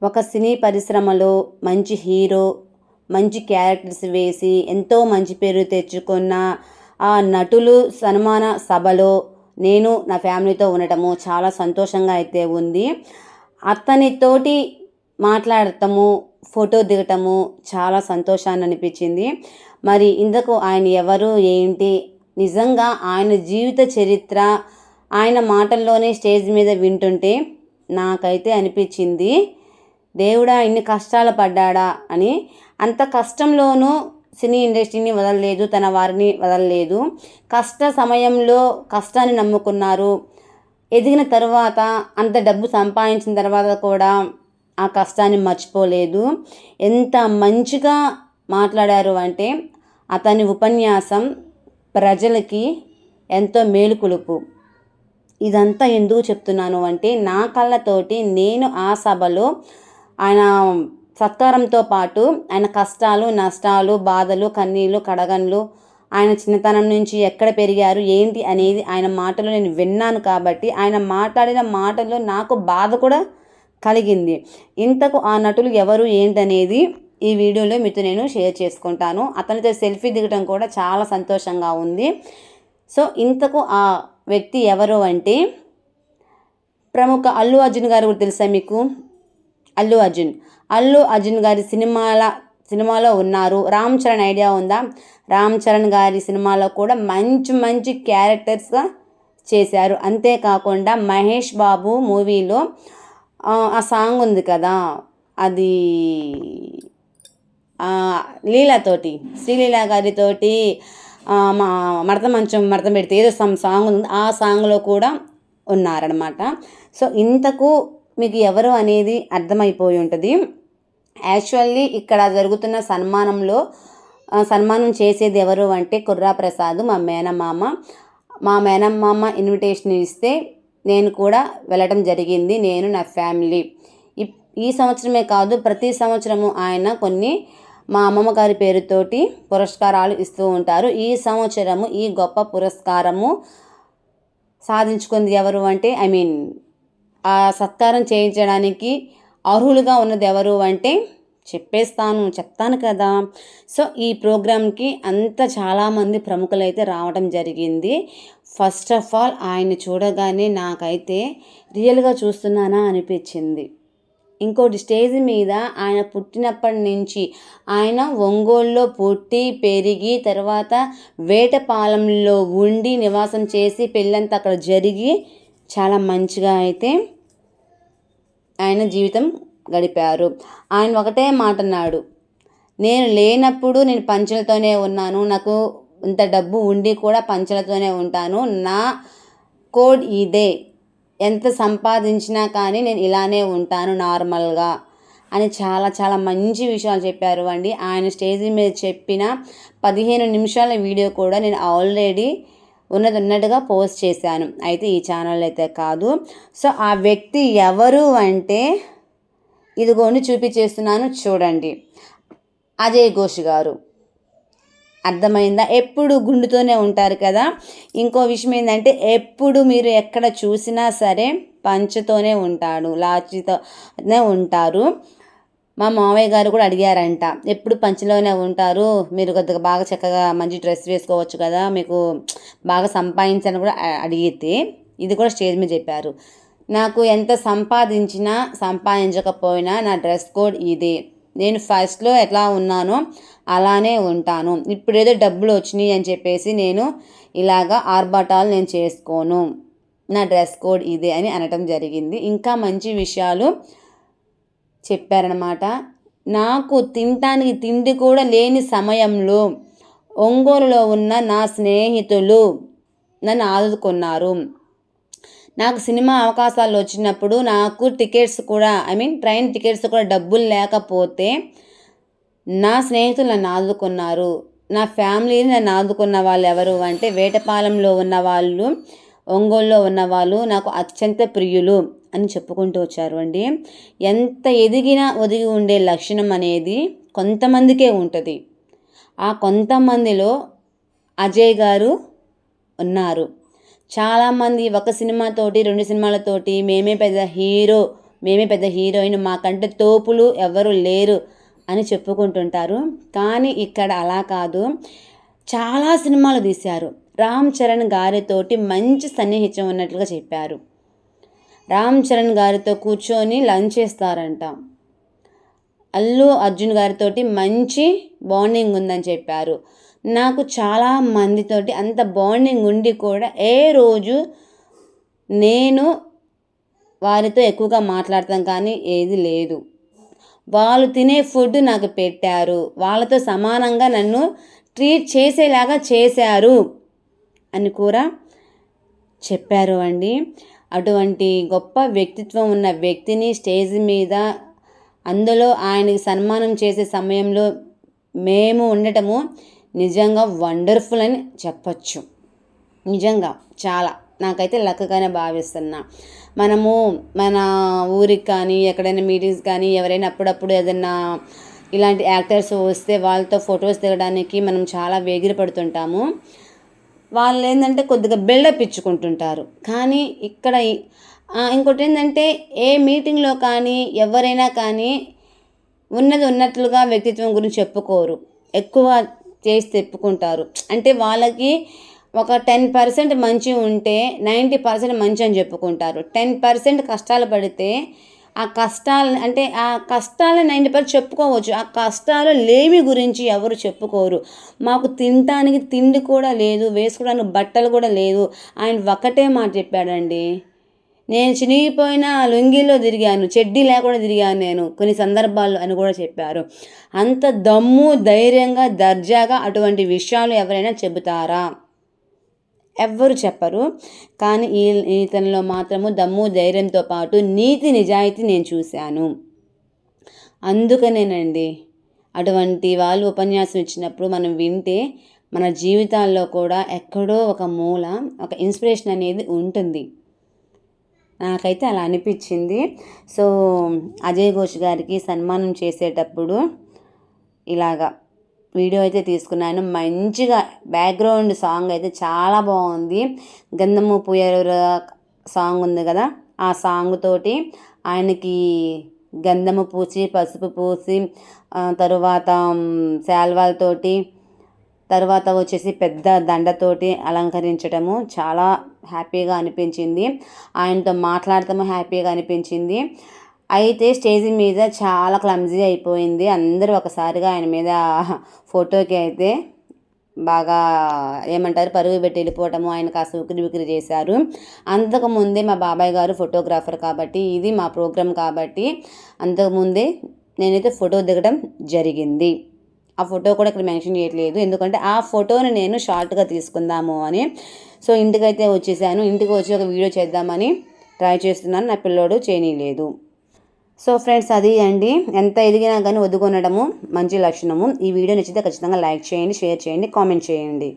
ఒక సినీ పరిశ్రమలో మంచి హీరో, మంచి క్యారెక్టర్స్ వేసి ఎంతో మంచి పేరు తెచ్చుకున్న ఆ నటులు సన్మాన సభలో నేను నా ఫ్యామిలీతో ఉండటము చాలా సంతోషంగా అయితే ఉంది. అతనితోటి మాట్లాడటము, ఫోటో దిగటము చాలా సంతోషాన్ని అనిపించింది. మరి ఇందుకు ఆయన ఎవరు, ఏంటి, నిజంగా ఆయన జీవిత చరిత్ర ఆయన మాటల్లోనే స్టేజ్ మీద వింటుంటే నాకైతే అనిపించింది, దేవుడా ఇన్ని కష్టాలు పడ్డాడా అని. అంత కష్టంలోనూ సినీ ఇండస్ట్రీని వదలలేదు, తన వారిని వదలలేదు. కష్ట సమయంలో కష్టాన్ని నమ్ముకున్నారు. ఎదిగిన తర్వాత అంత డబ్బు సంపాదించిన తర్వాత కూడా ఆ కష్టాన్ని మర్చిపోలేదు. ఎంత మంచిగా మాట్లాడారు అంటే అతని ఉపన్యాసం ప్రజలకి ఎంతో మేలుకొలుపు. ఇదంతా ఎందుకు చెప్తున్నాను అంటే నా కళ్ళతోటి నేను ఆ సభలో ఆయన సత్కారంతో పాటు ఆయన కష్టాలు, నష్టాలు, బాధలు, కన్నీళ్ళు, కడగండ్లు, ఆయన చిన్నతనం నుంచి ఎక్కడ పెరిగారు ఏంటి అనేది ఆయన మాటలు నేను విన్నాను. కాబట్టి ఆయన మాట్లాడిన మాటల్లో నాకు బాధ కూడా కలిగింది. ఇంతకు ఆ నటులు ఎవరు ఏంటనేది ఈ వీడియోలో మీతో నేను షేర్ చేసుకుంటాను. అతనితో సెల్ఫీ దిగడం కూడా చాలా సంతోషంగా ఉంది. సో ఇంతకు ఆ వ్యక్తి ఎవరు అంటే ప్రముఖ అల్లు అర్జున్ గారు కూడా తెలుసా మీకు? అల్లు అర్జున్ గారి సినిమాలో ఉన్నారు. రామ్ చరణ్ ఐడియా ఉందా? రామ్ చరణ్ గారి సినిమాలో కూడా మంచి మంచి క్యారెక్టర్స్గా చేశారు. అంతేకాకుండా మహేష్ బాబు మూవీలో ఆ సాంగ్ ఉంది కదా, అది శ్రీలీల గారితోటి మా మడత పెడితే ఏదో సాంగ్ ఉంది, ఆ సాంగ్లో కూడా ఉన్నారనమాట. సో ఇంతకు మీకు ఎవరు అనేది అర్థమైపోయి ఉంటుంది. యాక్చువల్లీ ఇక్కడ జరుగుతున్న సన్మానం చేసేది ఎవరు అంటే కుర్రా ప్రసాద్, మా మేనమామ. మా మేనమామ ఇన్విటేషన్ ఇస్తే నేను కూడా వెళ్ళడం జరిగింది, నేను నా ఫ్యామిలీ. ఈ సంవత్సరమే కాదు, ప్రతి సంవత్సరము ఆయన కొన్ని మా అమ్మమ్మ గారి పేరుతోటి పురస్కారాలు ఇస్తూ ఉంటారు. ఈ సంవత్సరము ఈ గొప్ప పురస్కారము సాధించుకుంది ఎవరు అంటే ఆ సత్కారం చేయించడానికి అర్హులుగా ఉన్నది ఎవరు అంటే చెప్తాను కదా. సో ఈ ప్రోగ్రామ్కి చాలామంది ప్రముఖులు అయితే రావడం జరిగింది. ఫస్ట్ ఆఫ్ ఆల్ ఆయన చూడగానే నాకైతే రియల్గా చూస్తున్నానా అనిపించింది. ఇంకోటి, స్టేజ్ మీద ఆయన పుట్టినప్పటి నుంచి ఆయన ఒంగోలులో పుట్టి పెరిగి తర్వాత వేటపాలెంలో ఉండి నివాసం చేసి పెళ్ళంతా అక్కడ జరిగి చాలా మంచిగా అయితే ఆయన జీవితం గడిపారు. ఆయన ఒకటే మాట అన్నాడు, నేను లేనప్పుడు నేను పంచెలతోనే ఉన్నాను, నాకు ఇంత డబ్బు ఉండి కూడా పంచెలతోనే ఉంటాను, నా కోడ్ ఇదే, ఎంత సంపాదించినా కానీ నేను ఇలానే ఉంటాను నార్మల్గా అని చాలా చాలా మంచి విషయాలు చెప్పారు అండి. ఆయన స్టేజ్ మీద చెప్పిన 15 నిమిషాల వీడియో కూడా నేను ఆల్రెడీ ఉన్నట్టుగా పోస్ట్ చేశాను, అయితే ఈ ఛానల్ అయితే కాదు. సో ఆ వ్యక్తి ఎవరు అంటే ఇదిగోండి చూపించేస్తున్నాను, చూడండి. అజయ్ ఘోష్ గారు. అర్థమైందా? ఎప్పుడు గుండుతోనే ఉంటారు కదా. ఇంకో విషయం ఏంటంటే ఎప్పుడు మీరు ఎక్కడ చూసినా సరే పంచతోనే ఉంటాడు, లాచీతోనే ఉంటారు. మా మామయ్య గారు కూడా అడిగారంట, ఎప్పుడు పంచలోనే ఉంటారు, మీరు కొద్దిగా బాగా చక్కగా మంచి డ్రెస్ వేసుకోవచ్చు కదా, మీకు బాగా సంపాదించని కూడా అడిగితే ఇది కూడా స్టేజ్ మీద చెప్పారు, నాకు ఎంత సంపాదించినా సంపాదించకపోయినా నా డ్రెస్ కోడ్ ఇదే, నేను ఫస్ట్లో ఎట్లా ఉన్నానో అలానే ఉంటాను, ఇప్పుడేదో డబ్బులు వచ్చినాయి అని చెప్పేసి నేను ఇలాగా ఆర్భాటాలు నేను చేసుకోను, నా డ్రెస్ కోడ్ ఇదే అని అనటం జరిగింది. ఇంకా మంచి విషయాలు చెప్పారనమాట. నాకు తినటానికి తిండి కూడా లేని సమయంలో ఒంగోలులో ఉన్న నా స్నేహితులు నన్ను ఆదుకున్నారు. నాకు సినిమా అవకాశాలు వచ్చినప్పుడు నాకు టికెట్స్ కూడా ట్రైన్ టికెట్స్ కూడా డబ్బులు లేకపోతే నా స్నేహితులు నన్ను ఆదుకున్నారు. నా ఫ్యామిలీని నన్ను ఆదుకున్న వాళ్ళు ఎవరు అంటే వేటపాలెంలో ఉన్నవాళ్ళు, ఒంగోలులో ఉన్నవాళ్ళు నాకు అత్యంత ప్రియులు అని చెప్పుకుంటూ వచ్చారు అండి. ఎంత ఎదిగినా ఒదిగి ఉండే లక్షణం అనేది కొంతమందికే ఉంటుంది. ఆ కొంతమందిలో అజయ్ గారు ఉన్నారు. చాలామంది ఒక సినిమాతోటి 2 సినిమాలతోటి మేమే పెద్ద హీరో, మేమే పెద్ద హీరోయిన్, మాకంటే తోపులు ఎవరు లేరు అని చెప్పుకుంటుంటారు. కానీ ఇక్కడ అలా కాదు. చాలా సినిమాలు తీశారు. రామ్ చరణ్ గారితోటి మంచి సన్నిహిత్యం ఉన్నట్లుగా చెప్పారు. రామ్ చరణ్ గారితో కూర్చొని లంచ్ చేస్తారంట. అల్లు అర్జున్ గారితోటి మంచి బాండింగ్ ఉందని చెప్పారు. నాకు చాలా మందితోటి అంత బాండింగ్ ఉండి కూడా ఏ రోజు నేను వారితో ఎక్కువగా మాట్లాడతాం కానీ ఏది లేదు. వాళ్ళు తినే ఫుడ్ నాకు పెట్టారు, వాళ్ళతో సమానంగా నన్ను ట్రీట్ చేసేలాగా చేశారు అని కూడా చెప్పారు అండి. అటువంటి గొప్ప వ్యక్తిత్వం ఉన్న వ్యక్తిని స్టేజ్ మీద, అందులో ఆయనకి సన్మానం చేసే సమయంలో మేము ఉండటము నిజంగా వండర్ఫుల్ అని చెప్పచ్చు. నిజంగా చాలా నాకైతే లక్కగానే భావిస్తున్నా. మనము మన ఊరికి కానీ ఎక్కడైనా మీటింగ్స్ కానీ ఎవరైనా అప్పుడప్పుడు ఏదైనా ఇలాంటి యాక్టర్స్ వస్తే వాళ్ళతో ఫొటోస్ దిగడానికి మనం చాలా వేగిరపడుతుంటాము. వాళ్ళు ఏంటంటే కొద్దిగా బిల్డప్ ఇచ్చుకుంటుంటారు. కానీ ఇక్కడ ఇంకోటి ఏంటంటే ఏ మీటింగ్లో కానీ ఎవరైనా కానీ ఉన్నది ఉన్నట్లుగా వ్యక్తిత్వం గురించి చెప్పుకోరు, ఎక్కువ చేసి తెప్పుకుంటారు. అంటే వాళ్ళకి ఒక 10% మంచి ఉంటే 90% మంచి అని చెప్పుకుంటారు. 10% కష్టాలు పడితే ఆ కష్టాలు అంటే ఆ కష్టాలు 90% చెప్పుకోవచ్చు. ఆ కష్టాలు లేమి గురించి ఎవరు చెప్పుకోరు. మాకు తినటానికి తిండి కూడా లేదు, వేసుకోవడానికి బట్టలు కూడా లేదు. ఆయన ఒక్కటే మాట చెప్పాడండి, నేను చినిగిపోయిన లుంగీలో తిరిగాను, చెడ్డీ లేకుండా తిరిగాను నేను కొన్ని సందర్భాల్లో అని కూడా చెప్పారు. అంత దమ్ము ధైర్యంగా దర్జాగా అటువంటి విషయాలు ఎవరైనా చెబుతారా? ఎవ్వరు చెప్పరు. కానీ ఇతనిలో మాత్రము దమ్ము ధైర్యంతో పాటు నీతి నిజాయితీ నేను చూశాను. అందుకనేనండి అటువంటి వాళ్ళు ఉపన్యాసం ఇచ్చినప్పుడు మనం వింటే మన జీవితాల్లో కూడా ఎక్కడో ఒక మూల ఒక ఇన్స్పిరేషన్ అనేది ఉంటుంది. నాకైతే అలా అనిపించింది. సో అజయ్ ఘోష్ గారికి సన్మానం చేసేటప్పుడు ఇలాగా వీడియో అయితే తీసుకున్నాను. మంచిగా బ్యాక్గ్రౌండ్ సాంగ్ అయితే చాలా బాగుంది. గంధము పూయర సాంగ్ ఉంది కదా, ఆ సాంగ్ తోటి ఆయనకి గంధము పూసి పసుపు పూసి తరువాత శాల్వాలతోటి తర్వాత వచ్చేసి పెద్ద దండతోటి అలంకరించడము చాలా హ్యాపీగా అనిపించింది. ఆయనతో మాట్లాడటము హ్యాపీగా అనిపించింది. అయితే స్టేజ్ మీద చాలా క్లమ్జీ అయిపోయింది. అందరూ ఒకసారిగా ఆయన మీద ఫోటోకి అయితే బాగా ఏమంటారు పరుగు పెట్టి వెళ్ళిపోవటము, ఆయన కాస్త ఉకిరి బికిరి చేశారు. అంతకుముందే మా బాబాయ్ గారు ఫోటోగ్రాఫర్ కాబట్టి, ఇది మా ప్రోగ్రాం కాబట్టి అంతకుముందే నేనైతే ఫోటో దిగడం జరిగింది. ఆ ఫోటో కూడా ఇక్కడ మెన్షన్ చేయట్లేదు, ఎందుకంటే ఆ ఫోటోని నేను షార్ట్గా తీసుకుందాము అని. సో ఇంటికైతే వచ్చేసాను. ఇంటికి వచ్చి ఒక వీడియో చేద్దామని ట్రై చేస్తున్నాను, నా పిల్లోడు చేయనీయలేదు. సో ఫ్రెండ్స్, అది అండి, ఎంత ఎదిగినా కానీ వదుకొనడము మంచి లక్షణము. ఈ వీడియో నచ్చితే ఖచ్చితంగా లైక్ చేయండి, షేర్ చేయండి, కామెంట్ చేయండి.